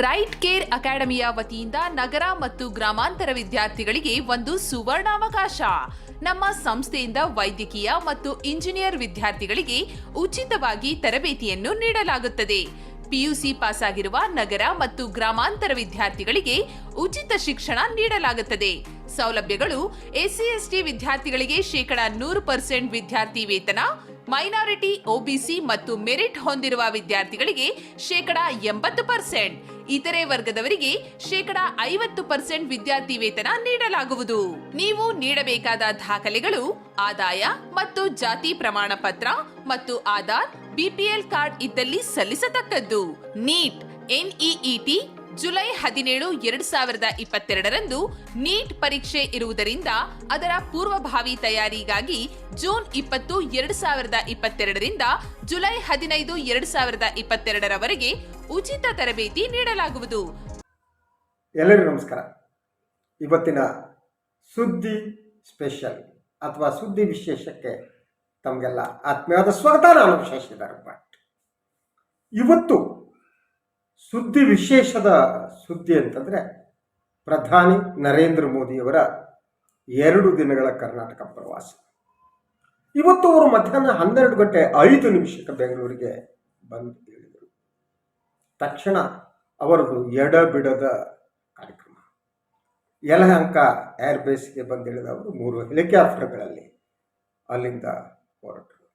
Right care ಅಕಾಡೆಮಿಯ ವತಿಯಿಂದ ನಗರ ಮತ್ತು ಗ್ರಾಮಾಂತರ ವಿದ್ಯಾರ್ಥಿಗಳಿಗೆ ಒಂದು ಸುವರ್ಣಾವಕಾಶ. ನಮ್ಮ ಸಂಸ್ಥೆಯಿಂದ ವೈದ್ಯಕೀಯ ಮತ್ತು ಇಂಜಿನಿಯರ್ ವಿದ್ಯಾರ್ಥಿಗಳಿಗೆ ಉಚಿತವಾಗಿ ತರಬೇತಿಯನ್ನು ನೀಡಲಾಗುತ್ತದೆ. ಪಿಯುಸಿ ಪಾಸ್ ಆಗಿರುವ ನಗರ ಮತ್ತು ಗ್ರಾಮಾಂತರ ವಿದ್ಯಾರ್ಥಿಗಳಿಗೆ ಉಚಿತ ಶಿಕ್ಷಣ ನೀಡಲಾಗುತ್ತದೆ. ಸೌಲಭ್ಯಗಳು: ಎಸ್ಸಿ ಎಸ್ಟಿ ವಿದ್ಯಾರ್ಥಿಗಳಿಗೆ 100% ವಿದ್ಯಾರ್ಥಿ ವೇತನ, ಮೈನಾರಿಟಿ, ಒಬಿಸಿ ಮತ್ತು ಮೆರಿಟ್ ಹೊಂದಿರುವ ವಿದ್ಯಾರ್ಥಿಗಳಿಗೆ 80%, ಇತರೆ ವರ್ಗದವರಿಗೆ 50% ವಿದ್ಯಾರ್ಥಿ ವೇತನ ನೀಡಲಾಗುವುದು. ನೀವು ನೀಡಬೇಕಾದ ದಾಖಲೆಗಳು: ಆದಾಯ ಮತ್ತು ಜಾತಿ ಪ್ರಮಾಣ ಪತ್ರ ಮತ್ತು ಆಧಾರ್, ಬಿಪಿಎಲ್ ಕಾರ್ಡ್ ಇದ್ದಲ್ಲಿ ಸಲ್ಲಿಸತಕ್ಕದ್ದು. ನೀಟ್ NEET ಜುಲೈ 17, 2022 ನೀಟ್ ಪರೀಕ್ಷೆ ಇರುವುದರಿಂದ ಅದರ ಪೂರ್ವಭಾವಿ ತಯಾರಿಗಾಗಿ ಜೂನ್ 20, 2022 ಜುಲೈ 15, 2022 ಉಚಿತ ತರಬೇತಿ ನೀಡಲಾಗುವುದು. ಎಲ್ಲರಿಗೂ ನಮಸ್ಕಾರ. ಇವತ್ತಿನ ಸುದ್ದಿ ಸ್ಪೆಷಲ್ ಅಥವಾ ಸುದ್ದಿ ವಿಶೇಷಕ್ಕೆ ತಮಗೆಲ್ಲ ಆತ್ಮೀಯವಾದ ಸ್ವಾಗತ. ನಾನು ಶಶಿಧರ್ ಭಟ್. ಇವತ್ತು ಸುದ್ದಿ ವಿಶೇಷದ ಸುದ್ದಿ ಅಂತಂದರೆ ಪ್ರಧಾನಿ ನರೇಂದ್ರ ಮೋದಿಯವರ 2 ದಿನಗಳ ಕರ್ನಾಟಕ ಪ್ರವಾಸ. ಇವತ್ತು ಅವರು ಮಧ್ಯಾಹ್ನ 12:05 ಬೆಂಗಳೂರಿಗೆ ಬಂದು ಹೇಳಿದರು. ತಕ್ಷಣ ಅವರದು ಎಡಬಿಡದ ಕಾರ್ಯಕ್ರಮ. ಯಲಹಂಕ ಏರ್ಬೇಸ್ಗೆ ಬಂದಿಳಿದ ಅವರು 3 ಹೆಲಿಕಾಪ್ಟರ್ಗಳಲ್ಲಿ ಅಲ್ಲಿಂದ ಹೊರಟರು.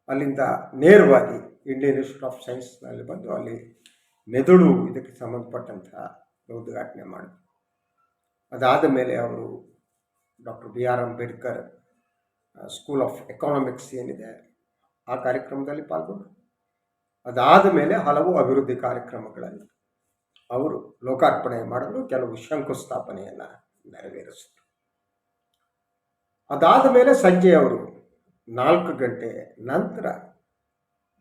ಅಲ್ಲಿಂದ ನೇರವಾಗಿ ಇಂಡಿಯನ್ ಇನ್ಸ್ಟಿಟ್ಯೂಟ್ ಆಫ್ ಸೈನ್ಸ್ನಲ್ಲಿ ಬಂದು ಅಲ್ಲಿ ಮೆದುಳು ಇದಕ್ಕೆ ಸಂಬಂಧಪಟ್ಟಂತಹ ಉದ್ಘಾಟನೆ ಮಾಡಿದರು. ಅದಾದ ಮೇಲೆ ಅವರು doctor BR Ambedkar school of economics ಏನಿದೆ ಆ ಕಾರ್ಯಕ್ರಮದಲ್ಲಿ ಪಾಲ್ಗೊಂಡರು. ಅದಾದ ಮೇಲೆ ಹಲವು ಅಭಿವೃದ್ಧಿ ಕಾರ್ಯಕ್ರಮಗಳಲ್ಲಿ ಅವರು ಲೋಕಾರ್ಪಣೆ ಮಾಡಿದ್ರು, ಕೆಲವು ಶಂಕುಸ್ಥಾಪನೆಯನ್ನು ನೆರವೇರಿಸಿದರು. ಅದಾದ ಮೇಲೆ ಸಂಜೆ ಅವರು 4 ಗಂಟೆ ನಂತರ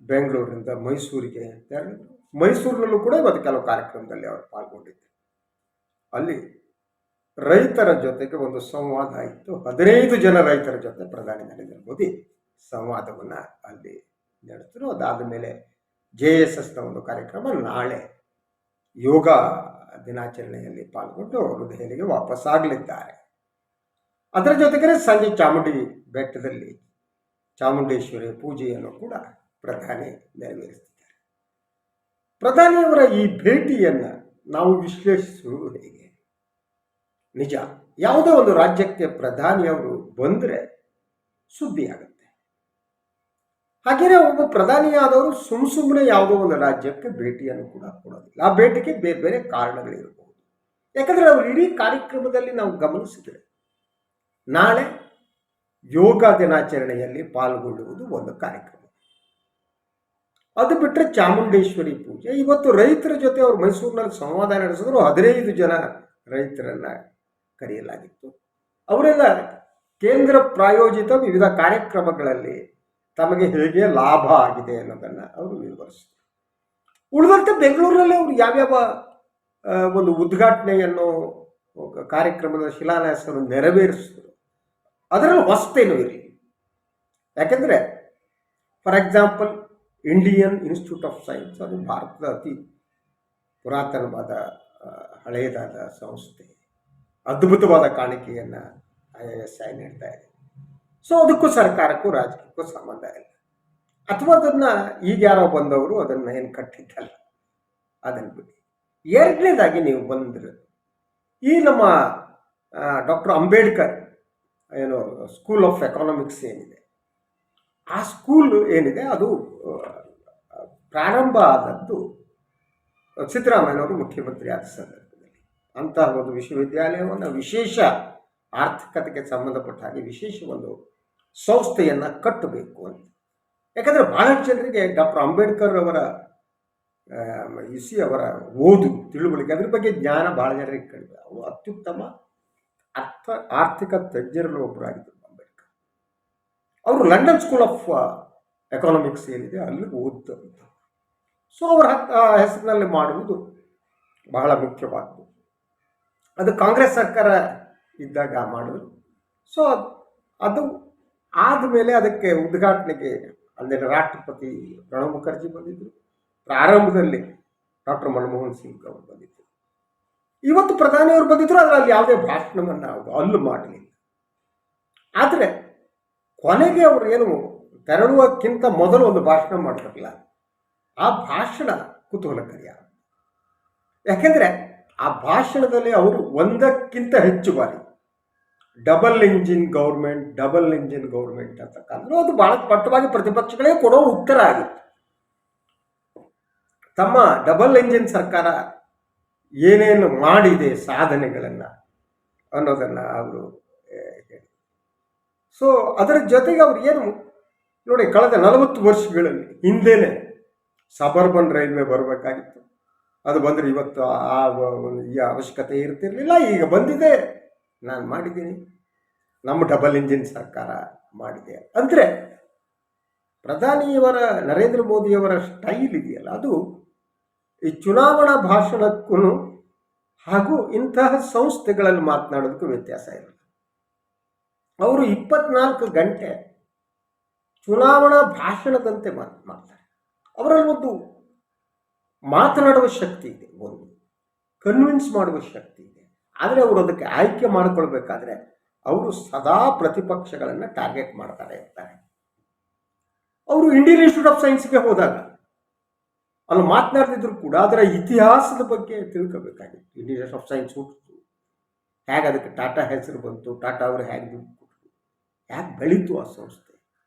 ಬೆಂಗಳೂರಿನಿಂದ ಮೈಸೂರಿಗೆ ತೆರಳಿದರು. ಮೈಸೂರಿನಲ್ಲೂ ಕೂಡ ಇವತ್ತು ಕೆಲವು ಕಾರ್ಯಕ್ರಮದಲ್ಲಿ ಅವರು ಪಾಲ್ಗೊಂಡಿದ್ದರು. ಅಲ್ಲಿ ರೈತರ ಜೊತೆಗೆ ಒಂದು ಸಂವಾದ ಇತ್ತು. 15 ಜನ ರೈತರ ಜೊತೆ ಪ್ರಧಾನಿ ನರೇಂದ್ರ ಮೋದಿ ಸಂವಾದವನ್ನು ಅಲ್ಲಿ ನಡೆಸಿದ್ರು. ಅದಾದ ಮೇಲೆ JSSನ ಒಂದು ಕಾರ್ಯಕ್ರಮ, ನಾಳೆ ಯೋಗ ದಿನಾಚರಣೆಯಲ್ಲಿ ಪಾಲ್ಗೊಂಡು ಅವರು ದೆಹಲಿಗೆ ವಾಪಸ್ಸಾಗಲಿದ್ದಾರೆ. ಅದರ ಜೊತೆಗೆ ಸಂಜೆ ಚಾಮುಂಡಿ ಬೆಟ್ಟದಲ್ಲಿ ಚಾಮುಂಡೇಶ್ವರಿ ಪೂಜೆಯನ್ನು ಕೂಡ ಪ್ರಧಾನಿ ನೆರವೇರಿಸಿದ್ದಾರೆ. ಪ್ರಧಾನಿಯವರ ಈ ಭೇಟಿಯನ್ನು ನಾವು ವಿಶ್ಲೇಷಿಸುವುದು ಹೇಗೆ? ನಿಜ, ಯಾವುದೇ ಒಂದು ರಾಜ್ಯಕ್ಕೆ ಪ್ರಧಾನಿಯವರು ಬಂದರೆ ಸುದ್ದಿ ಆಗುತ್ತೆ. ಹಾಗೆಯೇ ಒಬ್ಬ ಪ್ರಧಾನಿಯಾದವರು ಸುಮ್ಮನೆ ಯಾವುದೋ ಒಂದು ರಾಜ್ಯಕ್ಕೆ ಭೇಟಿಯನ್ನು ಕೂಡ ಕೊಡೋದಿಲ್ಲ. ಆ ಭೇಟಿಗೆ ಬೇರೆ ಬೇರೆ ಕಾರಣಗಳಿರಬಹುದು. ಯಾಕಂದರೆ ಅವರು ಇಡೀ ಕಾರ್ಯಕ್ರಮದಲ್ಲಿ ನಾವು ಗಮನಿಸಿದರೆ ನಾಳೆ ಯೋಗ ದಿನಾಚರಣೆಯಲ್ಲಿ ಪಾಲ್ಗೊಳ್ಳುವುದು ಒಂದು ಕಾರ್ಯಕ್ರಮ. ಅದು ಬಿಟ್ಟರೆ ಚಾಮುಂಡೇಶ್ವರಿ ಪೂಜೆ. ಇವತ್ತು ರೈತರ ಜೊತೆ ಅವರು ಮೈಸೂರಿನಲ್ಲಿ ಸಂವಾದ ನಡೆಸಿದ್ರು. 15 ಜನ ರೈತರನ್ನು ಕರೆಯಲಾಗಿತ್ತು. ಅವರೆಲ್ಲ ಕೇಂದ್ರ ಪ್ರಾಯೋಜಿತ ವಿವಿಧ ಕಾರ್ಯಕ್ರಮಗಳಲ್ಲಿ ತಮಗೆ ಹೇಗೆ ಲಾಭ ಆಗಿದೆ ಅನ್ನೋದನ್ನು ಅವರು ವಿವರಿಸಿದರು. ಉಳಿದಂತೆ ಬೆಂಗಳೂರಿನಲ್ಲಿ ಅವರು ಯಾವ್ಯಾವ ಒಂದು ಉದ್ಘಾಟನೆಯನ್ನು ಕಾರ್ಯಕ್ರಮದ ಶಿಲಾನ್ಯಾಸವನ್ನು ನೆರವೇರಿಸಿದ್ರು ಅದರಲ್ಲಿ ಹೊಸತೇನೂ ಇರಲಿ. ಯಾಕೆಂದರೆ for example Indian institute of science, ಅದು ಭಾರತದ ಅತಿ ಪುರಾತನವಾದ ಹಳೆಯದಾದ ಸಂಸ್ಥೆ, ಅದ್ಭುತವಾದ ಕಾಣಿಕೆಯನ್ನು IISI ನೀಡ್ತಾ ಇದೆ. ಸೊ ಅದಕ್ಕೂ ಸರ್ಕಾರಕ್ಕೂ ರಾಜಕೀಯಕ್ಕೂ ಸಂಬಂಧ ಇಲ್ಲ. ಅಥವಾ ಅದನ್ನು ಈಗ ಯಾರೋ ಬಂದವರು ಅದನ್ನು ಏನು ಕಟ್ಟಿದ್ದಲ್ಲ, ಅದನ್ನು ಬಿಡಿ. ಎರಡನೇದಾಗಿ ನೀವು ಬಂದರೆ ಈ ನಮ್ಮ ಡಾಕ್ಟರ್ ಅಂಬೇಡ್ಕರ್ ಏನು ಸ್ಕೂಲ್ ಆಫ್ ಎಕಾನಮಿಕ್ಸ್ ಏನಿದೆ, ಆ ಸ್ಕೂಲ್ ಏನಿದೆ ಅದು ಪ್ರಾರಂಭ ಆದದ್ದು ಸಿದ್ದರಾಮಯ್ಯನವರು ಮುಖ್ಯಮಂತ್ರಿ ಆದ ಸಂದರ್ಭದಲ್ಲಿ. ಅಂತಹ ಒಂದು ವಿಶ್ವವಿದ್ಯಾಲಯವನ್ನು ವಿಶೇಷ ಆರ್ಥಿಕತೆಗೆ ಸಂಬಂಧಪಟ್ಟ ಹಾಗೆ ವಿಶೇಷ ಒಂದು ಸಂಸ್ಥೆಯನ್ನು ಕಟ್ಟಬೇಕು ಅಂತ. ಯಾಕಂದರೆ ಬಹಳಷ್ಟು ಜನರಿಗೆ ಡಾಕ್ಟರ್ ಅಂಬೇಡ್ಕರ್ ಅವರ ಅವರ ಓದು ತಿಳುವಳಿಕೆ ಅದ್ರ ಬಗ್ಗೆ ಜ್ಞಾನ ಬಹಳ ಜನರಿಗೆ ಕಡಿಮೆ. ಅವರು ಅತ್ಯುತ್ತಮ ಆರ್ಥಿಕ ತಜ್ಞರಲ್ಲಿ ಒಬ್ಬರಾಗಿದ್ದರು ಅಂಬೇಡ್ಕರ್. ಅವರು ಲಂಡನ್ ಸ್ಕೂಲ್ ಆಫ್ ಎಕಾನಮಿಕ್ಸ್ ಏನಿದೆ ಅಲ್ಲಿ ಓದಿದಂಥ. ಸೊ ಅವರ ಹೆಸರಿನಲ್ಲಿ ಮಾಡುವುದು ಬಹಳ ಮುಖ್ಯವಾದ್ದು. ಅದು ಕಾಂಗ್ರೆಸ್ ಸರ್ಕಾರ ಇದ್ದಾಗ ಮಾಡಿದ್ರು. ಸೊ ಅದು ಆದಮೇಲೆ ಅದಕ್ಕೆ ಉದ್ಘಾಟನೆಗೆ ಅಲ್ಲಿನ ರಾಷ್ಟ್ರಪತಿ ಪ್ರಣಬ್ ಮುಖರ್ಜಿ ಬಂದಿದ್ದರು. ಪ್ರಾರಂಭದಲ್ಲಿ ಡಾಕ್ಟರ್ ಮನಮೋಹನ್ ಸಿಂಗ್ ಅವರು ಬಂದಿದ್ದರು. ಇವತ್ತು ಪ್ರಧಾನಿಯವರು ಬಂದಿದ್ರು, ಅದರಲ್ಲಿ ಯಾವುದೇ ಭಾಷಣವನ್ನು ಅವರು ಅಲ್ಲು ಮಾಡಲಿಲ್ಲ. ಆದರೆ ಕೊನೆಗೆ ಅವರು ಏನು ತೆರಳುವಕ್ಕಿಂತ ಮೊದಲು ಒಂದು ಭಾಷಣ ಮಾಡಿದ್ರಲ್ಲ, ಆ ಭಾಷಣ ಕುತೂಹಲಕಾರಿ. ಯಾಕೆಂದರೆ ಆ ಭಾಷಣದಲ್ಲಿ ಅವರು ಒಂದಕ್ಕಿಂತ ಹೆಚ್ಚು ಬಾರಿ ಡಬಲ್ ಇಂಜಿನ್ ಗೌರ್ಮೆಂಟ್ ಅಂತ ಕಂಡ್ರು. ಅದು ಬಹಳ ಸ್ಪಷ್ಟವಾಗಿ ಪ್ರತಿಪಕ್ಷಗಳೇ ಕೊಡೋ ಉತ್ತರ ಆಗಿತ್ತು. ತಮ್ಮ ಡಬಲ್ ಇಂಜಿನ್ ಸರ್ಕಾರ ಏನೇನು ಮಾಡಿದೆ ಸಾಧನೆಗಳನ್ನು ಅನ್ನೋದನ್ನು ಅವರು ಹೇಳಿ. ಸೊ ಅದರ ಜೊತೆಗೆ ಅವ್ರು ಏನು ನೋಡಿ, ಕಳೆದ 40 ವರ್ಷಗಳಲ್ಲಿ ಹಿಂದೆನೇ ಸಬರ್ಬನ್ ರೈಲ್ವೆ ಬರಬೇಕಾಗಿತ್ತು. ಅದು ಬಂದರೆ ಇವತ್ತು ಈ ಅವಶ್ಯಕತೆ ಇರ್ತಿರಲಿಲ್ಲ. ಈಗ ಬಂದಿದೆ, ನಾನು ಮಾಡಿದ್ದೀನಿ, ನಮ್ಮ ಡಬಲ್ ಇಂಜಿನ್ ಸರ್ಕಾರ ಮಾಡಿದೆ. ಅಂದರೆ ಪ್ರಧಾನಿಯವರ ನರೇಂದ್ರ ಮೋದಿಯವರ ಸ್ಟೈಲ್ ಇದೆಯಲ್ಲ, ಅದು ಈ ಚುನಾವಣಾ ಭಾಷಣಕ್ಕೂ ಹಾಗೂ ಇಂತಹ ಸಂಸ್ಥೆಗಳಲ್ಲಿ ಮಾತನಾಡೋದಕ್ಕೂ ವ್ಯತ್ಯಾಸ ಇರಲ್ಲ. ಅವರು 24 ಗಂಟೆ ಚುನಾವಣಾ ಭಾಷಣದಂತೆ ಮಾಡ್ತಾರೆ. ಅವರಲ್ಲಿ ಒಂದು ಮಾತನಾಡುವ ಶಕ್ತಿ ಇದೆ, ಒಂದು ಕನ್ವಿನ್ಸ್ ಮಾಡುವ ಶಕ್ತಿ ಇದೆ. ಆದರೆ ಅವರು ಅದಕ್ಕೆ ಆಯ್ಕೆ ಮಾಡಿಕೊಳ್ಬೇಕಾದ್ರೆ ಅವರು ಸದಾ ಪ್ರತಿಪಕ್ಷಗಳನ್ನು ಟಾರ್ಗೆಟ್ ಮಾಡ್ತಾರೆ ಇರ್ತಾರೆ. ಅವರು ಇಂಡಿಯನ್ ಇನ್ಸ್ಟಿಟ್ಯೂಟ್ ಆಫ್ ಸೈನ್ಸ್ಗೆ ಹೋದಾಗ ಅಲ್ಲಿ ಮಾತನಾಡ್ತಿದ್ರು ಕೂಡ ಅದರ ಇತಿಹಾಸದ ಬಗ್ಗೆ ತಿಳ್ಕೋಬೇಕಾಗಿತ್ತು. ಇಂಡಿಯನ್ ಇನ್ಸ್ಟಿಟ್ಯೂಟ್ ಆಫ್ ಸೈನ್ಸ್ ಹುಟ್ಟಿತು, ಹೇಗೆ ಅದಕ್ಕೆ ಟಾಟಾ ಹೆಸರು ಬಂತು, ಟಾಟಾ ಅವರು ಹೇಗೆ ದುಡ್ಡು ಕೊಟ್ಟರು, ಹೇಗೆ ಬೆಳೀತು ಆ ಸಂಸ್ಥೆ,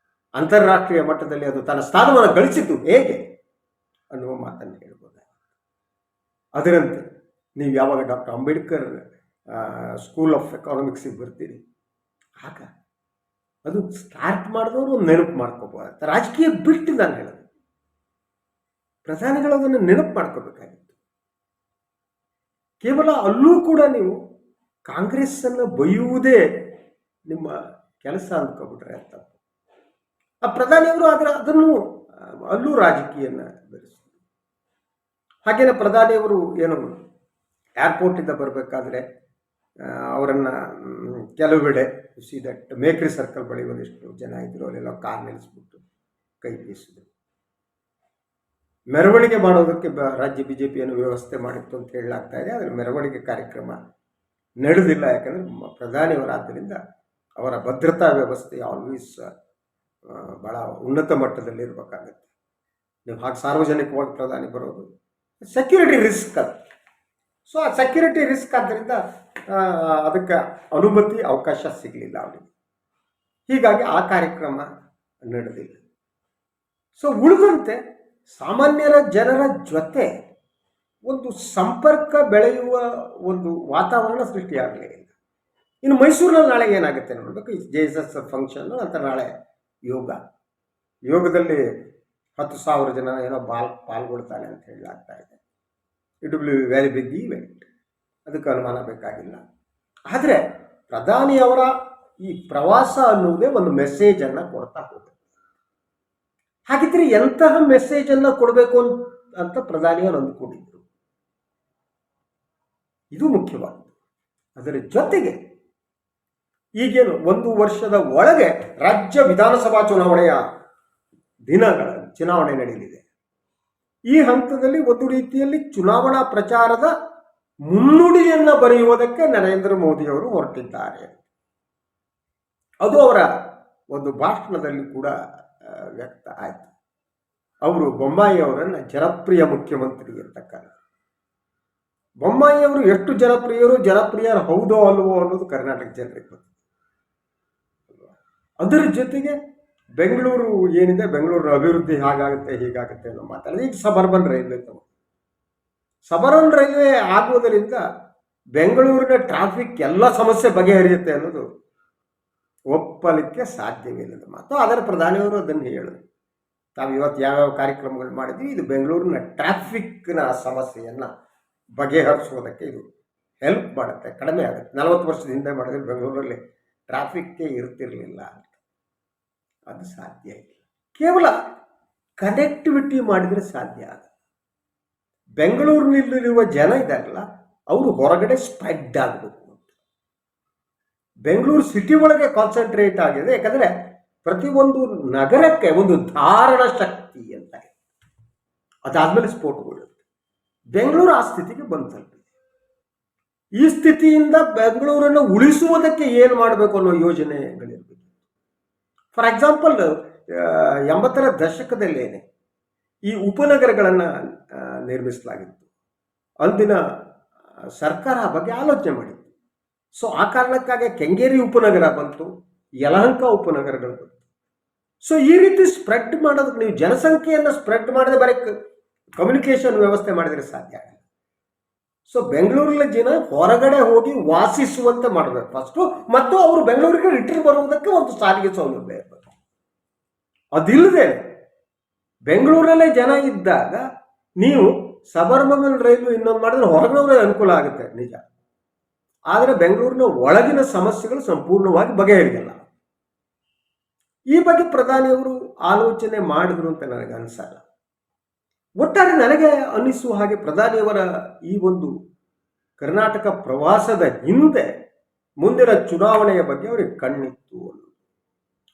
ಅಂತಾರಾಷ್ಟ್ರೀಯ ಮಟ್ಟದಲ್ಲಿ ಅದು ತನ್ನ ಸ್ಥಾನವನ್ನು ಗಳಿಸಿದ್ದು ಹೇಗೆ ಅನ್ನುವ ಮಾತನ್ನು ಹೇಳ್ಬೋದು. ಅದರಂತೆ ನೀವು ಯಾವಾಗ ಡಾಕ್ಟರ್ ಅಂಬೇಡ್ಕರ್ ಸ್ಕೂಲ್ ಆಫ್ ಎಕಾನಮಿಕ್ಸಿಗೆ ಬರ್ತೀರಿ, ಆಗ ಅದು ಸ್ಟಾರ್ಟ್ ಮಾಡಿದವರು ಒಂದು ನೆನಪು ಮಾಡ್ಕೋಬೋದು. ರಾಜಕೀಯ ಬಿಟ್ಟು ನಾನು ಹೇಳೋದು, ಪ್ರಧಾನಿಗಳು ಅದನ್ನು ನೆನಪು ಮಾಡ್ಕೋಬೇಕಾಗಿತ್ತು. ಕೇವಲ ಅಲ್ಲೂ ಕೂಡ ನೀವು ಕಾಂಗ್ರೆಸ್ಸನ್ನು ಬೈಯುವುದೇ ನಿಮ್ಮ ಕೆಲಸ ಅಂದ್ಕೊಬಿಟ್ರೆ ಅಂತ. ಆ ಪ್ರಧಾನಿಯವರು ಅದನ್ನು ಅಲ್ಲೂ ರಾಜಕೀಯನ ಬೆಳೆಸಿದ್ರು. ಹಾಗೇನೆ ಪ್ರಧಾನಿಯವರು ಏನು ಏರ್ಪೋರ್ಟಿಂದ ಬರಬೇಕಾದ್ರೆ ಅವರನ್ನು ಕೆಲವೆಡೆ ದಟ್ ಮೇಕ್ರಿ ಸರ್ಕಲ್ ಬಳಿ ಒಂದಿಷ್ಟು ಜನ ಇದ್ರು, ಅಲ್ಲೆಲ್ಲ ಕಾರ್ ನಿಲ್ಲಿಸ್ಬಿಟ್ಟು ಕೈ ಬೀಸಿದ್ರು. ಮೆರವಣಿಗೆ ಮಾಡೋದಕ್ಕೆ ರಾಜ್ಯ ಬಿಜೆಪಿ ಏನು ವ್ಯವಸ್ಥೆ ಮಾಡಿತ್ತು ಅಂತ ಹೇಳಲಾಗ್ತಾ ಇದೆ. ಆದರೆ ಮೆರವಣಿಗೆ ಕಾರ್ಯಕ್ರಮ ನಡೆದಿಲ್ಲ. ಯಾಕಂದರೆ ಪ್ರಧಾನಿಯವರಾದ್ದರಿಂದ ಅವರ ಭದ್ರತಾ ವ್ಯವಸ್ಥೆ ಆಲ್ವೇಸ್ ಭಾಳ ಉನ್ನತ ಮಟ್ಟದಲ್ಲಿ ಇರಬೇಕಾಗುತ್ತೆ. ನೀವು ಹಾಗೆ ಸಾರ್ವಜನಿಕವಾಗಿ ಪ್ರಧಾನಿ ಬರೋದು ಸೆಕ್ಯೂರಿಟಿ ರಿಸ್ಕ್ ಅದು. ಸೊ ಆ ಸೆಕ್ಯೂರಿಟಿ ರಿಸ್ಕ್ ಆದ್ದರಿಂದ ಅದಕ್ಕೆ ಅನುಮತಿ ಅವಕಾಶ ಸಿಗಲಿಲ್ಲ ಅವರಿಗೆ. ಹೀಗಾಗಿ ಆ ಕಾರ್ಯಕ್ರಮ ನಡೆದಿಲ್ಲ. ಸೊ ಉಳಿದಂತೆ ಸಾಮಾನ್ಯರ ಜನರ ಜೊತೆ ಒಂದು ಸಂಪರ್ಕ ಬೆಳೆಯುವ ಒಂದು ವಾತಾವರಣ ಸೃಷ್ಟಿಯಾಗಲೇ ಇಲ್ಲ. ಇನ್ನು ಮೈಸೂರಿನಲ್ಲಿ ನಾಳೆ ಏನಾಗುತ್ತೆ ನೋಡಬೇಕು. ಈ JSS ಫಂಕ್ಷನ್ ಅಂತ ನಾಳೆ ಯೋಗದಲ್ಲಿ 10,000 ಜನ ಏನೋ ಪಾಲ್ಗೊಳ್ತಾನೆ ಅಂತ ಹೇಳಲಾಗ್ತಾ ಇದೆ. It will be very big event, ಅದಕ್ಕೆ ಅನುಮಾನ ಬೇಕಾಗಿಲ್ಲ. ಆದರೆ ಪ್ರಧಾನಿಯವರ ಈ ಪ್ರವಾಸ ಅನ್ನುವುದೇ ಒಂದು ಮೆಸೇಜನ್ನು ಕೊಡ್ತಾ ಹೋಗುತ್ತೆ. ಹಾಗಿದ್ರೆ ಎಂತಹ ಮೆಸೇಜನ್ನು ಕೊಡಬೇಕು ಅಂತ ಪ್ರಧಾನಿಯವರು ಅಂದುಕೊಂಡಿದ್ರು, ಇದು ಮುಖ್ಯವಾದ. ಅದರ ಜೊತೆಗೆ ಈಗೇನು 1 ವರ್ಷದ ಒಳಗೆ ರಾಜ್ಯ ವಿಧಾನಸಭಾ ಚುನಾವಣೆ ನಡೆಯಲಿದೆ. ಈ ಹಂತದಲ್ಲಿ ಒಂದು ರೀತಿಯಲ್ಲಿ ಚುನಾವಣಾ ಪ್ರಚಾರದ ಮುನ್ನುಡಿಯನ್ನು ಬರೆಯುವುದಕ್ಕೆ ನರೇಂದ್ರ ಮೋದಿಯವರು ಹೊರಟಿದ್ದಾರೆ. ಅದು ಅವರ ಒಂದು ಭಾಷಣದಲ್ಲಿ ಕೂಡ ವ್ಯಕ್ತ ಆಯಿತು. ಅವರು ಬೊಮ್ಮಾಯಿ ಅವರನ್ನು ಜನಪ್ರಿಯ ಮುಖ್ಯಮಂತ್ರಿ ಅಂತ ಕರೆದರು. ಬೊಮ್ಮಾಯಿಯವರು ಎಷ್ಟು ಜನಪ್ರಿಯರು ಹೌದೋ ಅಲ್ವೋ ಅನ್ನೋದು ಕರ್ನಾಟಕ ಜನರಿಗೆ ಗೊತ್ತು. ಅದರ ಜೊತೆಗೆ ಬೆಂಗಳೂರು ಏನಿದೆ, ಬೆಂಗಳೂರು ಅಭಿವೃದ್ಧಿ ಹಾಗಾಗುತ್ತೆ ಹೀಗಾಗುತ್ತೆ ಅನ್ನೋ ಮಾತಾಡಿದ್ರೆ, ಈಗ ಸಬರ್ಬನ್ ರೈಲ್ವೆ ಆಗುವುದರಿಂದ ಬೆಂಗಳೂರಿನ ಟ್ರಾಫಿಕ್ ಎಲ್ಲ ಸಮಸ್ಯೆ ಬಗೆಹರಿಯುತ್ತೆ ಅನ್ನೋದು ಒಪ್ಪಲಿಕ್ಕೆ ಸಾಧ್ಯವಿಲ್ಲದ ಮಾತು. ಆದರೆ ಪ್ರಧಾನಿಯವರು ಅದನ್ನು ಹೇಳಿದ್ರು, ತಾವು ಇವತ್ತು ಯಾವ್ಯಾವ ಕಾರ್ಯಕ್ರಮಗಳು ಮಾಡಿದ್ವಿ, ಇದು ಬೆಂಗಳೂರಿನ ಟ್ರಾಫಿಕ್ನ ಸಮಸ್ಯೆಯನ್ನು ಬಗೆಹರಿಸೋದಕ್ಕೆ ಇದು ಹೆಲ್ಪ್ ಮಾಡುತ್ತೆ, ಕಡಿಮೆ ಆಗುತ್ತೆ. 40 ವರ್ಷದ ಹಿಂದೆ ಮಾಡಿದ್ರೆ ಬೆಂಗಳೂರಲ್ಲಿ ಟ್ರಾಫಿಕ್ಕೇ ಇರ್ತಿರಲಿಲ್ಲ ಅಂತ. ಅದು ಸಾಧ್ಯ ಇಲ್ಲ. ಕೇವಲ ಕನೆಕ್ಟಿವಿಟಿ ಮಾಡಿದರೆ ಸಾಧ್ಯ ಆಗುತ್ತೆ. ಬೆಂಗಳೂರಿನಲ್ಲಿರುವ ಜನ ಇದಾರಲ್ಲ, ಅವರು ಹೊರಗಡೆ ಸ್ಪ್ರೆಡ್ ಆಗಬೇಕು ಅಂತ. ಬೆಂಗಳೂರು ಸಿಟಿ ಒಳಗೆ ಕಾನ್ಸಂಟ್ರೇಟ್ ಆಗಿದೆ. ಯಾಕಂದರೆ ಪ್ರತಿಯೊಂದು ನಗರಕ್ಕೆ ಒಂದು ಧಾರಣ ಶಕ್ತಿ ಅಂತ, ಅದಾದಮೇಲೆ ಸ್ಫೋಟಗೊಳ್ಳುತ್ತೆ. ಬೆಂಗಳೂರು ಆ ಸ್ಥಿತಿಗೆ ಬಂದು ತಲುಪಿದೆ. ಈ ಸ್ಥಿತಿಯಿಂದ ಬೆಂಗಳೂರನ್ನು ಉಳಿಸುವುದಕ್ಕೆ ಏನು ಮಾಡಬೇಕು ಅನ್ನೋ ಯೋಜನೆಗಳಿರಬೇಕು. ಫಾರ್ ಎಕ್ಸಾಂಪಲ್ 80ರ ದಶಕದಲ್ಲೇನೆ ಈ ಉಪನಗರಗಳನ್ನು ನಿರ್ಮಿಸಲಾಗಿತ್ತು. ಅಂದಿನ ಸರ್ಕಾರ ಆ ಬಗ್ಗೆ ಆಲೋಚನೆ ಮಾಡಿತ್ತು. ಸೊ ಆ ಕಾರಣಕ್ಕಾಗಿ ಕೆಂಗೇರಿ ಉಪನಗರ ಬಂತು, ಯಲಹಂಕ ಉಪನಗರಗಳು ಬಂತು. ಸೊ ಈ ರೀತಿ ಸ್ಪ್ರೆಡ್ ಮಾಡೋದಕ್ಕೆ ನೀವು ಜನಸಂಖ್ಯೆಯನ್ನು ಸ್ಪ್ರೆಡ್ ಮಾಡದೆ ಬರೀ ಕಮ್ಯುನಿಕೇಶನ್ ವ್ಯವಸ್ಥೆ ಮಾಡಿದರೆ ಸಾಧ್ಯ ಆಗಲ್ಲ. ಸೊ ಬೆಂಗಳೂರಿನ ಜನ ಹೊರಗಡೆ ಹೋಗಿ ವಾಸಿಸುವಂತೆ ಮಾಡಬೇಕು ಫಸ್ಟು, ಮತ್ತು ಅವರು ಬೆಂಗಳೂರಿಗೆ ರಿಟರ್ನ್ ಬರುವುದಕ್ಕೆ ಒಂದು ಸಾರಿಗೆ ಸೌಲಭ್ಯ ಇರಬೇಕು. ಅದಿಲ್ಲದೆ ಬೆಂಗಳೂರಲ್ಲೇ ಜನ ಇದ್ದಾಗ ನೀವು ಸಬರ್ಬನ್ ರೈಲು ಇನ್ನೊಂದು ಮಾಡಿದ್ರೆ ಹೊರಗಡೆ ಅನುಕೂಲ ಆಗುತ್ತೆ ನಿಜ, ಆದರೆ ಬೆಂಗಳೂರಿನ ಒಳಗಿನ ಸಮಸ್ಯೆಗಳು ಸಂಪೂರ್ಣವಾಗಿ ಬಗೆಹರಿಯಲ್ಲ. ಈ ಬಗ್ಗೆ ಪ್ರಧಾನಿಯವರು ಆಲೋಚನೆ ಮಾಡಿದ್ರು ಅಂತ ನನಗೆ ಅನಿಸಲ್ಲ. ಒಟ್ಟಾರೆ ನನಗೆ ಅನ್ನಿಸುವ ಹಾಗೆ ಪ್ರಧಾನಿಯವರ ಈ ಒಂದು ಕರ್ನಾಟಕ ಪ್ರವಾಸದ ಹಿಂದೆ ಮುಂದಿನ ಚುನಾವಣೆಯ ಬಗ್ಗೆ ಅವರಿಗೆ ಕಣ್ಣಿತ್ತು.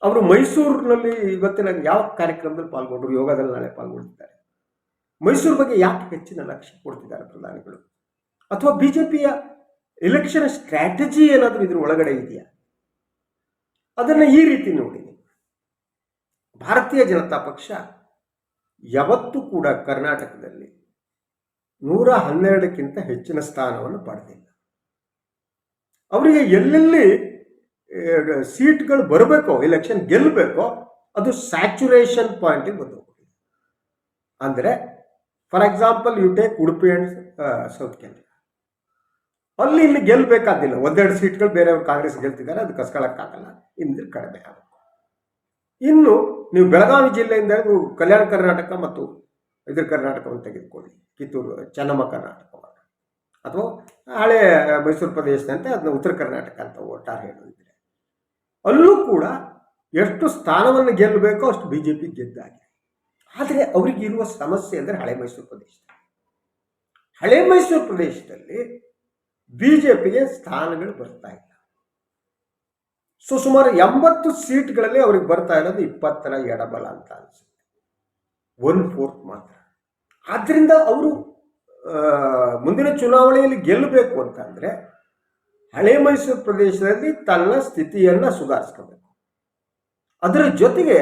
ಅವರು ಮೈಸೂರಿನಲ್ಲಿ ಇವತ್ತಿನ ಯಾವ ಕಾರ್ಯಕ್ರಮದಲ್ಲಿ ಪಾಲ್ಗೊಂಡ್ರು, ಯೋಗದಲ್ಲಿ ನಾಳೆ ಪಾಲ್ಗೊಂಡಿದ್ದಾರೆ. ಮೈಸೂರು ಬಗ್ಗೆ ಯಾಕೆ ಹೆಚ್ಚಿನ ಲಕ್ಷ್ಯ ಕೊಡ್ತಿದ್ದಾರೆ ಪ್ರಧಾನಿಗಳು? ಅಥವಾ ಬಿಜೆಪಿಯ ಎಲೆಕ್ಷನ್ ಸ್ಟ್ರಾಟಜಿ ಏನಾದರೂ ಇದ್ರ ಒಳಗಡೆ ಇದೆಯಾ? ಅದನ್ನು ಈ ರೀತಿ ನೋಡಿ, ಭಾರತೀಯ ಜನತಾ ಪಕ್ಷ ಯಾವತ್ತೂ ಕೂಡ ಕರ್ನಾಟಕದಲ್ಲಿ 112ಕ್ಕಿಂತ ಹೆಚ್ಚಿನ ಸ್ಥಾನವನ್ನು ಪಡೆದಿಲ್ಲ. ಅವರಿಗೆ ಎಲ್ಲೆಲ್ಲಿ ಸೀಟ್ಗಳು ಬರಬೇಕೋ, ಎಲೆಕ್ಷನ್ ಗೆಲ್ಲಬೇಕೋ, ಅದು ಸ್ಯಾಚುರೇಷನ್ ಪಾಯಿಂಟಿಗೆ ಬಂದು ಹೋಗಿದೆ. ಅಂದರೆ for example you take Udupi and South Kanara, ಅಲ್ಲಿ ಇಲ್ಲಿ ಗೆಲ್ಲಬೇಕಾದಿಲ್ಲ. ಒಂದೆರಡು ಸೀಟ್ಗಳು ಬೇರೆಯವರು ಕಾಂಗ್ರೆಸ್ ಗೆಲ್ತಿದ್ದಾರೆ, ಅದು ಕಸ್ಕೊಳ್ಳೋಕ್ಕಾಗಲ್ಲ, ಇಂದು ಕಡಿಮೆ ಆಗುತ್ತೆ. ಇನ್ನು ನೀವು ಬೆಳಗಾವಿ ಜಿಲ್ಲೆಯಿಂದ ಕಲ್ಯಾಣ ಕರ್ನಾಟಕ ಮತ್ತು ಇದ್ರ ಕರ್ನಾಟಕವನ್ನು ತೆಗೆದುಕೊಳ್ಳಿ, ಕಿತ್ತೂರು ಚೆನ್ನಮ್ಮ ಕರ್ನಾಟಕ ಅಥವಾ ಹಳೆ ಮೈಸೂರು ಪ್ರದೇಶದಂತೆ ಅದನ್ನ ಉತ್ತರ ಕರ್ನಾಟಕ ಅಂತ ಒಟ್ಟಾರೆ ಹೇಳಿದ್ರೆ, ಅಲ್ಲೂ ಕೂಡ ಎಷ್ಟು ಸ್ಥಾನವನ್ನು ಗೆಲ್ಲಬೇಕೋ ಅಷ್ಟು ಬಿಜೆಪಿ ಗೆದ್ದಾಗಿದೆ. ಆದರೆ ಅವರಿಗಿರುವ ಸಮಸ್ಯೆ ಅಂದರೆ ಹಳೆ ಮೈಸೂರು ಪ್ರದೇಶದಲ್ಲಿ ಬಿಜೆಪಿಗೆ ಸ್ಥಾನಗಳು ಬರ್ತಾ ಇಲ್ಲ. ಸೊ ಸುಮಾರು 80 ಸೀಟ್ಗಳಲ್ಲಿ ಅವ್ರಿಗೆ ಬರ್ತಾ ಇರೋದು 20ರ ಎಡಬಲ ಅಂತ ಅನಿಸುತ್ತೆ, 1/4 ಮಾತ್ರ. ಆದ್ದರಿಂದ ಅವರು ಮುಂದಿನ ಚುನಾವಣೆಯಲ್ಲಿ ಗೆಲ್ಲಬೇಕು ಅಂತಂದರೆ ಹಳೆ ಮೈಸೂರು ಪ್ರದೇಶದಲ್ಲಿ ತನ್ನ ಸ್ಥಿತಿಯನ್ನು ಸುಧಾರಿಸ್ಕೋಬೇಕು. ಅದರ ಜೊತೆಗೆ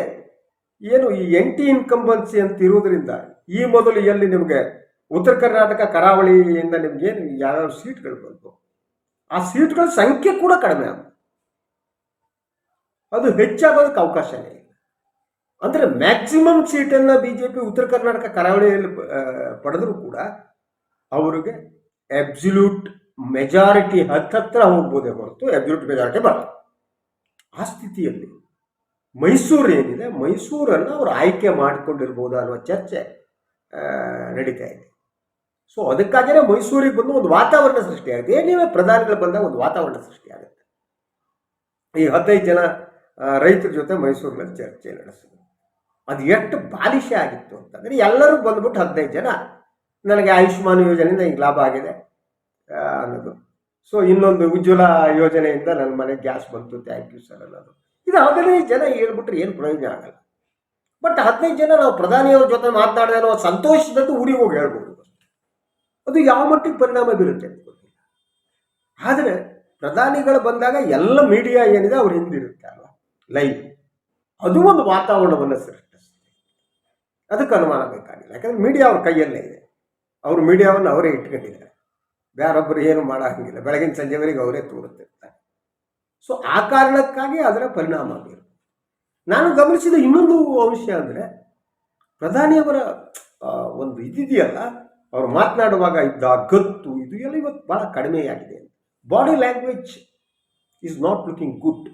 ಏನು ಈ ಎಂಟಿ ಇನ್ಕಂಬನ್ಸಿ ಅಂತ ಇರುವುದರಿಂದ ಈ ಮೊದಲು ಎಲ್ಲಿ ನಿಮಗೆ ಉತ್ತರ ಕರ್ನಾಟಕ ಕರಾವಳಿಯಿಂದ ನಿಮ್ಗೇನು ಯಾವ್ಯಾವ ಸೀಟ್ಗಳು ಬಂತು, ಆ ಸೀಟ್ಗಳ ಸಂಖ್ಯೆ ಕೂಡ ಕಡಿಮೆ ಆಗುತ್ತೆ. ಅದು ಹೆಚ್ಚಾಗೋದಕ್ಕೆ ಅವಕಾಶನೇ ಇಲ್ಲ. ಅಂದರೆ ಮ್ಯಾಕ್ಸಿಮಮ್ ಸೀಟನ್ನು ಬಿಜೆಪಿ ಉತ್ತರ ಕರ್ನಾಟಕ ಕರಾವಳಿಯಲ್ಲಿ ಪಡೆದರೂ ಕೂಡ ಅವರಿಗೆ ಅಬ್ಸಲ್ಯೂಟ್ ಮೆಜಾರಿಟಿ ಹತ್ತಿರ ಹೋಗ್ಬೋದೇ ಹೊರತು ಅಬ್ಸಲ್ಯೂಟ್ ಮೆಜಾರಿಟಿ ಬರಲ್ಲ. ಆ ಸ್ಥಿತಿಯಲ್ಲಿ ಮೈಸೂರು ಏನಿದೆ, ಮೈಸೂರನ್ನು ಅವರು ಆಯ್ಕೆ ಮಾಡಿಕೊಂಡಿರ್ಬೋದು ಅನ್ನುವ ಚರ್ಚೆ ನಡೀತಾ ಇದೆ. ಸೊ ಅದಕ್ಕಾಗಿಯೇ ಮೈಸೂರಿಗೆ ಬಂದು ಒಂದು ವಾತಾವರಣ ಸೃಷ್ಟಿಯಾಗುತ್ತೆ. ನೀವೇ ಪ್ರಧಾನಿಗಳು ಬಂದಾಗ ಒಂದು ವಾತಾವರಣ ಸೃಷ್ಟಿಯಾಗುತ್ತೆ. ಈ 15 ಜನ ರೈತರ ಜೊತೆ ಮೈಸೂರಿನಲ್ಲಿ ಚರ್ಚೆ ನಡೆಸಿದ್ರು. ಅದು ಎಷ್ಟು ಬಾಲಿಶ ಆಗಿತ್ತು ಅಂತಂದರೆ ಎಲ್ಲರೂ ಬಂದ್ಬಿಟ್ಟು 15 ಜನ ನನಗೆ ಆಯುಷ್ಮಾನ್ ಯೋಜನೆಯಿಂದ ಈಗ ಲಾಭ ಆಗಿದೆ ಅನ್ನೋದು, ಸೊ ಇನ್ನೊಂದು ಉಜ್ವಲ ಯೋಜನೆಯಿಂದ ನನ್ನ ಮನೆಗೆ ಗ್ಯಾಸ್ ಬಂತು, ಥ್ಯಾಂಕ್ ಯು ಸರ್ ಅನ್ನೋದು. ಇದು 15 ಜನ ಹೇಳ್ಬಿಟ್ರೆ ಏನು ಪ್ರಯೋಜನ ಆಗಲ್ಲ. ಬಟ್ 15 ಜನ ನಾವು ಪ್ರಧಾನಿಯವ್ರ ಜೊತೆ ಮಾತನಾಡಿದ ಅನ್ನೋ ಸಂತೋಷದಂತೂ ಊರಿಗೆ ಹೋಗಿ ಹೇಳ್ಬೋದು. ಅದು ಯಾವ ಮಟ್ಟಿಗೆ ಪರಿಣಾಮ ಬೀರುತ್ತೆ ಅಂತ ಗೊತ್ತಿಲ್ಲ. ಆದರೆ ಪ್ರಧಾನಿಗಳು ಬಂದಾಗ ಎಲ್ಲ ಮೀಡಿಯಾ ಏನಿದೆ ಅವ್ರ ಹಿಂದಿರುತ್ತೆ ಅಲ್ವಾ, ಲೈವ್, ಅದು ಒಂದು ವಾತಾವರಣವನ್ನು ಸೃಷ್ಟಿಸುತ್ತೆ. ಅದಕ್ಕೆ ಅನುಮಾನ ಬೇಕಾಗಿಲ್ಲ, ಯಾಕಂದರೆ ಮೀಡಿಯಾ ಅವ್ರ ಕೈಯಲ್ಲೇ ಇದೆ. ಅವರು ಮೀಡಿಯಾವನ್ನು ಅವರೇ ಇಟ್ಕೊಂಡಿದ್ದಾರೆ, ಬೇರೊಬ್ಬರು ಏನು ಮಾಡೋಂಗಿಲ್ಲ. ಬೆಳಗಿನ ಸಂಜೆವರೆಗೆ ಅವರೇ ತೋರುತ್ತಿರ್ತಾರೆ. ಸೊ ಆ ಕಾರಣಕ್ಕಾಗಿ ಅದರ ಪರಿಣಾಮ ಬೀರುತ್ತೆ. ನಾನು ಗಮನಿಸಿದ ಇನ್ನೊಂದು ಅಂಶ ಅಂದರೆ ಪ್ರಧಾನಿಯವರ ಒಂದು ಇದಿದೆಯಲ್ಲ, ಅವರು ಮಾತನಾಡುವಾಗ ಇದ್ದ ಗತ್ತು ಇದು ಎಲ್ಲ ಇವತ್ತು ಭಾಳ ಕಡಿಮೆಯಾಗಿದೆ. Body language is not looking good.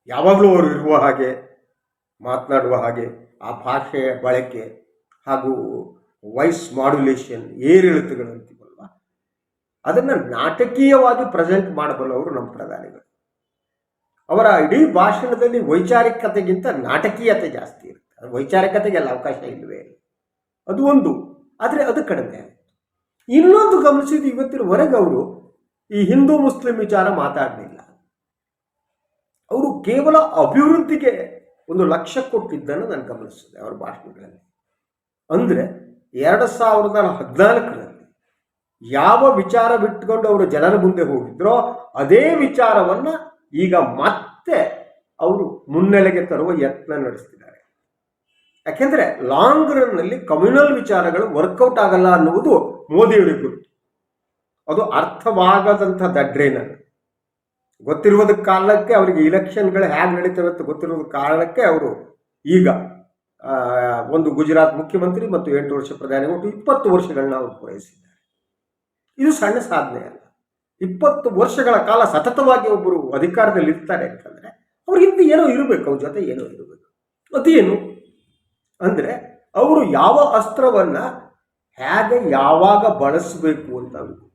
ಯಾವಾಗಲೂ ಅವರು ಇರುವ ಹಾಗೆ, ಮಾತನಾಡುವ ಹಾಗೆ, ಆ ಭಾಷೆಯ ಬಳಕೆ ಹಾಗೂ ವಾಯ್ಸ್ ಮಾಡ್ಯುಲೇಷನ್, ಏರಿಳಿತಗಳು ಅಂತೀವಲ್ವ, ಅದನ್ನು ನಾಟಕೀಯವಾಗಿ ಪ್ರೆಸೆಂಟ್ ಮಾಡಬಲ್ಲವರು ನಮ್ಮ ಪ್ರಧಾನಿಗಳು. ಅವರ ಇಡೀ ಭಾಷಣದಲ್ಲಿ ವೈಚಾರಿಕತೆಗಿಂತ ನಾಟಕೀಯತೆ ಜಾಸ್ತಿ ಇರುತ್ತೆ. ವೈಚಾರಿಕತೆಗೆಲ್ಲ ಅವಕಾಶ ಇಲ್ಲವೇ ಇಲ್ಲ, ಅದು ಒಂದು. ಆದರೆ ಅದು ಕಡಿಮೆ ಆಗುತ್ತೆ. ಇನ್ನೊಂದು ಗಮನಿಸಿದ್ದು, ಇವತ್ತಿನವರೆಗೆ ಅವರು ಈ ಹಿಂದೂ ಮುಸ್ಲಿಂ ವಿಚಾರ ಮಾತಾಡಲಿಲ್ಲ. ಅವರು ಕೇವಲ ಅಭಿವೃದ್ಧಿಗೆ ಒಂದು ಲಕ್ಷ್ಯ ಕೊಟ್ಟಿದ್ದನ್ನು ನಾನು ಗಮನಿಸಿದೆ ಅವರ ಭಾಷಣಗಳಲ್ಲಿ. ಅಂದರೆ 2014ರಲ್ಲಿ ಯಾವ ವಿಚಾರ ಬಿಟ್ಕೊಂಡು ಅವರು ಜನರ ಮುಂದೆ ಹೋಗಿದ್ರೋ ಅದೇ ವಿಚಾರವನ್ನ ಈಗ ಮತ್ತೆ ಅವರು ಮುನ್ನೆಲೆಗೆ ತರುವ ಯತ್ನ ನಡೆಸ್ತಿದ್ದಾರೆ. ಯಾಕೆಂದ್ರೆ ಲಾಂಗ್ ರನ್ ನಲ್ಲಿ ಕಮ್ಯುನಲ್ ವಿಚಾರಗಳು ವರ್ಕೌಟ್ ಆಗಲ್ಲ ಅನ್ನುವುದು ಮೋದಿಯವರಿಗೆ ಗೊತ್ತು. ಅದು ಅರ್ಥವಾಗದಂಥ ದಡ್ರೇನಲ್ಲಿ ಗೊತ್ತಿರುವುದ ಕಾರಣಕ್ಕೆ ಅವರಿಗೆ ಇಲೆಕ್ಷನ್ಗಳು ಹೇಗೆ ನಡೀತವೆ ಅಂತ ಗೊತ್ತಿರುವುದ ಕಾರಣಕ್ಕೆ ಅವರು ಈಗ ಒಂದು ಗುಜರಾತ್ ಮುಖ್ಯಮಂತ್ರಿ ಮತ್ತು 8 ವರ್ಷ ಪ್ರಧಾನಿ ಒಟ್ಟು 20 ವರ್ಷಗಳನ್ನ ಅವರು ಪೂರೈಸಿದ್ದಾರೆ. ಇದು ಸಣ್ಣ ಸಾಧನೆ ಅಲ್ಲ. 20 ವರ್ಷಗಳ ಕಾಲ ಸತತವಾಗಿ ಒಬ್ಬರು ಅಧಿಕಾರದಲ್ಲಿ ಇರ್ತಾರೆ ಅಂತಂದ್ರೆ ಅವ್ರ ಹಿಂದೆ ಏನೋ ಇರಬೇಕು, ಅವ್ರ ಜೊತೆ ಏನೋ ಇರಬೇಕು. ಅದೇನು ಅಂದ್ರೆ ಅವರು ಯಾವ ಅಸ್ತ್ರವನ್ನ ಹೇಗೆ ಯಾವಾಗ ಬಳಸಬೇಕು ಅಂತ ಅವ್ರಿಗೆ ಗೊತ್ತು.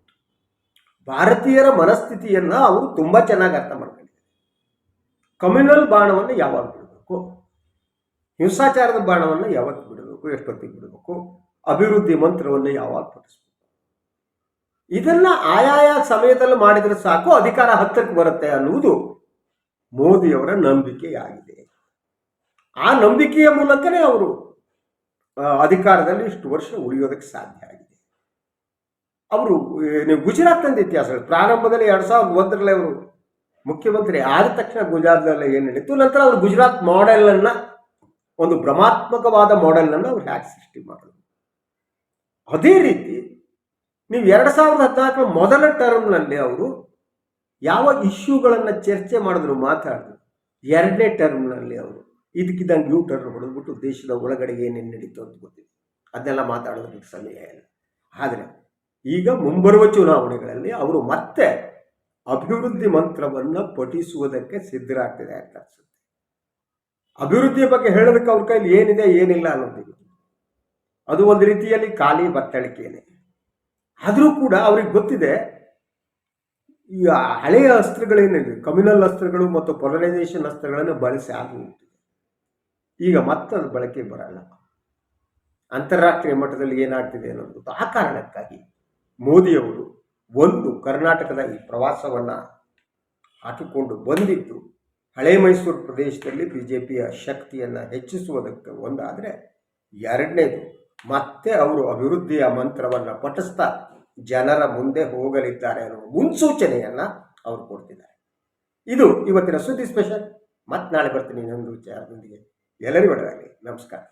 ಭಾರತೀಯರ ಮನಸ್ಥಿತಿಯನ್ನ ಅವರು ತುಂಬಾ ಚೆನ್ನಾಗಿ ಅರ್ಥ ಮಾಡ್ಕೊಂಡಿದ್ದಾರೆ. ಕಮ್ಯುನಲ್ ಬಾಣವನ್ನು ಯಾವಾಗ ಬಿಡಬೇಕು, ಹಿಂಸಾಚಾರದ ಬಾಣವನ್ನು ಯಾವತ್ತು ಬಿಡಬೇಕು, ಎಷ್ಟೊತ್ತಿಗೆ ಬಿಡಬೇಕು, ಅಭಿವೃದ್ಧಿ ಮಂತ್ರವನ್ನು ಯಾವಾಗ ಪಠಿಸಬೇಕು, ಇದನ್ನ ಆಯಾಯ ಸಮಯದಲ್ಲಿ ಮಾಡಿದ್ರೆ ಸಾಕು ಅಧಿಕಾರ ಹತ್ತಕ್ಕೆ ಬರುತ್ತೆ ಅನ್ನುವುದು ಮೋದಿಯವರ ನಂಬಿಕೆಯಾಗಿದೆ. ಆ ನಂಬಿಕೆಯ ಮೂಲಕನೇ ಅವರು ಅಧಿಕಾರದಲ್ಲಿ ಇಷ್ಟು ವರ್ಷ ಉಳಿಯೋದಕ್ಕೆ ಸಾಧ್ಯ ಆಗಿದೆ. ಅವರು ನೀವು ಗುಜರಾತ್ನ ಇತಿಹಾಸ ಪ್ರಾರಂಭದಲ್ಲಿ 2001ರಲ್ಲಿ ಅವರು ಮುಖ್ಯಮಂತ್ರಿ ಆದ ತಕ್ಷಣ ಗುಜರಾತ್ನಲ್ಲಿ ಏನು ನಡೀತು, ನಂತರ ಅವರು ಗುಜರಾತ್ ಮಾಡೆಲ್ ಅನ್ನ ಒಂದು ಭ್ರಮಾತ್ಮಕವಾದ ಮಾಡೆಲ್ ಅನ್ನು ಅವ್ರು ಹ್ಯಾಕ್ ಸೃಷ್ಟಿ ಮಾಡಿದ್ರು. ಅದೇ ರೀತಿ ನೀವು 2014 ಮೊದಲ ಟರ್ಮ್ನಲ್ಲಿ ಅವರು ಯಾವ ಇಶ್ಯೂಗಳನ್ನು ಚರ್ಚೆ ಮಾಡಿದ್ರು, ಮಾತಾಡಿದ್ರು. 2ನೇ ಟರ್ಮ್ನಲ್ಲಿ ಅವರು ಇದಕ್ಕಿದ್ದಂಗೆ ಯೂ ಟರ್ನ್ ಹೊಡೆದ್ಬಿಟ್ಟು ದೇಶದ ಒಳಗಡೆ ಏನೇನು ನಡೀತು ಅಂತ ಗೊತ್ತಿದೆ, ಅದನ್ನೆಲ್ಲ ಮಾತಾಡೋದಕ್ಕೆ ಸಮಯ ಇಲ್ಲ. ಆದರೆ ಈಗ ಮುಂಬರುವ ಚುನಾವಣೆಗಳಲ್ಲಿ ಅವರು ಮತ್ತೆ ಅಭಿವೃದ್ಧಿ ಮಂತ್ರವನ್ನು ಪಠಿಸುವುದಕ್ಕೆ ಸಿದ್ಧರಾಗ್ತಿದೆ ಅಂತ ಅನ್ಸುತ್ತೆ. ಅಭಿವೃದ್ಧಿಯ ಬಗ್ಗೆ ಹೇಳೋದಕ್ಕೆ ಅವ್ರ ಕೈಲಿ ಏನಿದೆ ಏನಿಲ್ಲ ಅನ್ನೋದಿಲ್ಲ, ಅದು ಒಂದು ರೀತಿಯಲ್ಲಿ ಖಾಲಿ ಬತ್ತಳಿಕೆಯೇ. ಆದರೂ ಕೂಡ ಅವ್ರಿಗೆ ಗೊತ್ತಿದೆ ಈ ಹಳೆಯ ಅಸ್ತ್ರಗಳೇನಿದೆ, ಕಮ್ಯುನಲ್ ಅಸ್ತ್ರಗಳು ಮತ್ತು ಪೊಲರೈಸೇಷನ್ ಅಸ್ತ್ರಗಳನ್ನು ಬಳಸಿ ಆಗುತ್ತಿದೆ. ಈಗ ಮತ್ತದು ಬಳಕೆ ಬರಲ್ಲ. ಅಂತಾರಾಷ್ಟ್ರೀಯ ಮಟ್ಟದಲ್ಲಿ ಏನಾಗ್ತಿದೆ ಅನ್ನೋದು. ಆ ಕಾರಣಕ್ಕಾಗಿ ಮೋದಿಯವರು ಒಂದು ಕರ್ನಾಟಕದ ಈ ಪ್ರವಾಸವನ್ನ ಹಾಕಿಕೊಂಡು ಬಂದಿದ್ದು ಹಳೆ ಮೈಸೂರು ಪ್ರದೇಶದಲ್ಲಿ ಬಿಜೆಪಿಯ ಶಕ್ತಿಯನ್ನು ಹೆಚ್ಚಿಸುವುದಕ್ಕೆ ಒಂದಾದರೆ, 2ನೇದು ಮತ್ತೆ ಅವರು ಅಭಿವೃದ್ಧಿಯ ಮಂತ್ರವನ್ನು ಪಠಿಸ್ತಾ ಜನರ ಮುಂದೆ ಹೋಗಲಿದ್ದಾರೆ ಅನ್ನೋ ಮುನ್ಸೂಚನೆಯನ್ನ ಅವರು ಕೊಡ್ತಿದ್ದಾರೆ. ಇದು ಇವತ್ತಿನ ಸುದ್ದಿ ಸ್ಪೆಷಲ್. ಮತ್ತೆ ನಾಳೆ ಬರ್ತೀನಿ ಇನ್ನೊಂದು ವಿಚಾರದೊಂದಿಗೆ. ಎಲ್ಲರಿಗೂ ಒಳ್ಳೆಯದಾಗಲಿ. ನಮಸ್ಕಾರ.